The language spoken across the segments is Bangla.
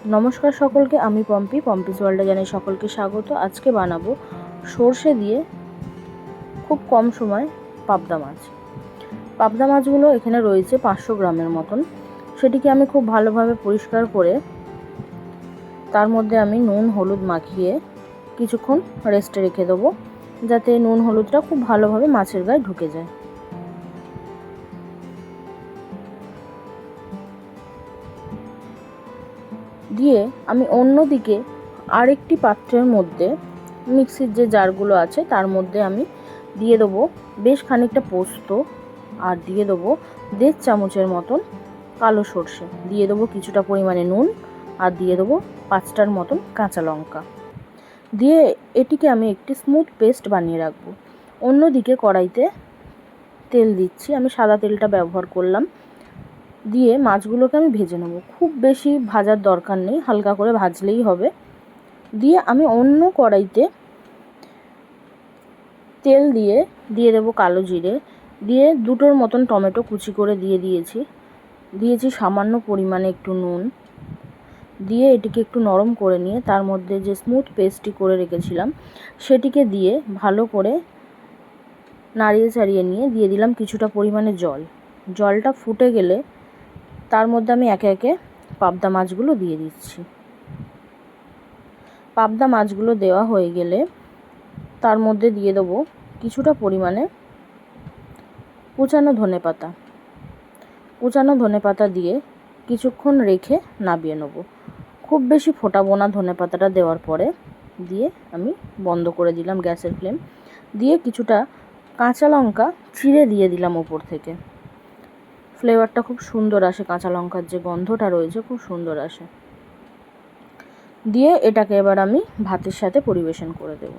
নমস্কার সকলকে, আমি পম্পিস ওয়ার্ল্ডে জানাই সকলকে স্বাগত। আজকে বানাবো সর্ষে দিয়ে খুব কম সময় পাবদা মাছ। পাবদা মাছগুলো এখানে রয়েছে 500 গ্রামের মতন। সেটিকে আমি খুব ভালোভাবে পরিষ্কার করে তার মধ্যে আমি নুন হলুদ মাখিয়ে কিছুক্ষণ রেস্টে রেখে দেবো, যাতে নুন হলুদটা খুব ভালোভাবে মাছের গায়ে ঢুকে যায়। দিয়ে আমি অন্যদিকে আরেকটি পাত্রের মধ্যে মিক্সির যে জারগুলো আছে তার মধ্যে আমি দিয়ে দেবো বেশ খানিকটা পোস্ত, আর দিয়ে দেবো 1.5 চামচের মতন কালো সর্ষে, দিয়ে দেবো কিছুটা পরিমাণে নুন, আর দিয়ে দেবো 5টার মতন কাঁচা লঙ্কা। দিয়ে এটিকে আমি একটি স্মুথ পেস্ট বানিয়ে রাখবো। অন্যদিকে কড়াইতে তেল দিচ্ছি, আমি সাদা তেলটা ব্যবহার করলাম। দিয়ে মাছগুলোকে আমি ভেজে নেব, খুব বেশি ভাজার দরকার নেই, হালকা করে ভাজলেই হবে। দিয়ে আমি অন্য কড়াইতে তেল দিয়ে দেবো কালো জিরে, দিয়ে 2টোর মতন টমেটো কুচি করে দিয়েছি সামান্য পরিমাণে একটু নুন, দিয়ে এটিকে একটু নরম করে নিয়ে তার মধ্যে যে স্মুথ পেস্টটি করে রেখেছিলাম সেটিকে দিয়ে ভালো করে নাড়িয়ে চাড়িয়ে নিয়ে দিয়ে দিলাম কিছুটা পরিমাণে জল। জলটা ফুটে গেলে তার মধ্যে আমি একে একে পাবদা মাছগুলো দিয়ে দিচ্ছি। পাবদা মাছগুলো দেওয়া হয়ে গেলে তার মধ্যে দিয়ে দেবো কিছুটা পরিমাণে কুচানো ধনেপাতা দিয়ে কিছুক্ষণ রেখে নামিয়ে নেব। খুব বেশি ফোটাবো না ধনেপাতাটা দেওয়ার পরে। দিয়ে আমি বন্ধ করে দিলাম গ্যাসের ফ্লেম, দিয়ে কিছুটা কাঁচা লঙ্কা চিড়ে দিয়ে দিলাম ওপর থেকে। ফ্লেভারটা খুব সুন্দর আসে, কাঁচা লঙ্কার যে গন্ধটা রয়েছে খুব সুন্দর আসে। দিয়ে এটাকে এবার আমি ভাতের সাথে পরিবেশন করে দেব।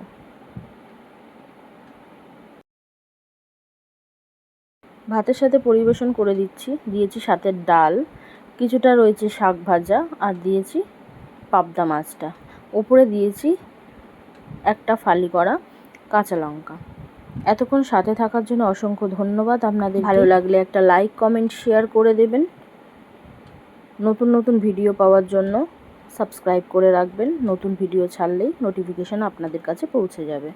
ভাতের সাথে পরিবেশন করে দিয়েছি সাথে ডাল, কিছুটা রয়েছে শাক ভাজা, আর দিয়েছি পাবদা মাছটা, ওপরে দিয়েছি একটা ফালি করা কাঁচা লঙ্কা। এতক্ষণ সাথে থাকার জন্য অসংখ্য ধন্যবাদ আপনাদের। ভালো লাগলে একটা লাইক কমেন্ট শেয়ার করে দেবেন। নতুন নতুন ভিডিও পাওয়ার জন্য সাবস্ক্রাইব করে রাখবেন, নতুন ভিডিও ছাড়লেই নোটিফিকেশান আপনাদের কাছে পৌঁছে যাবে।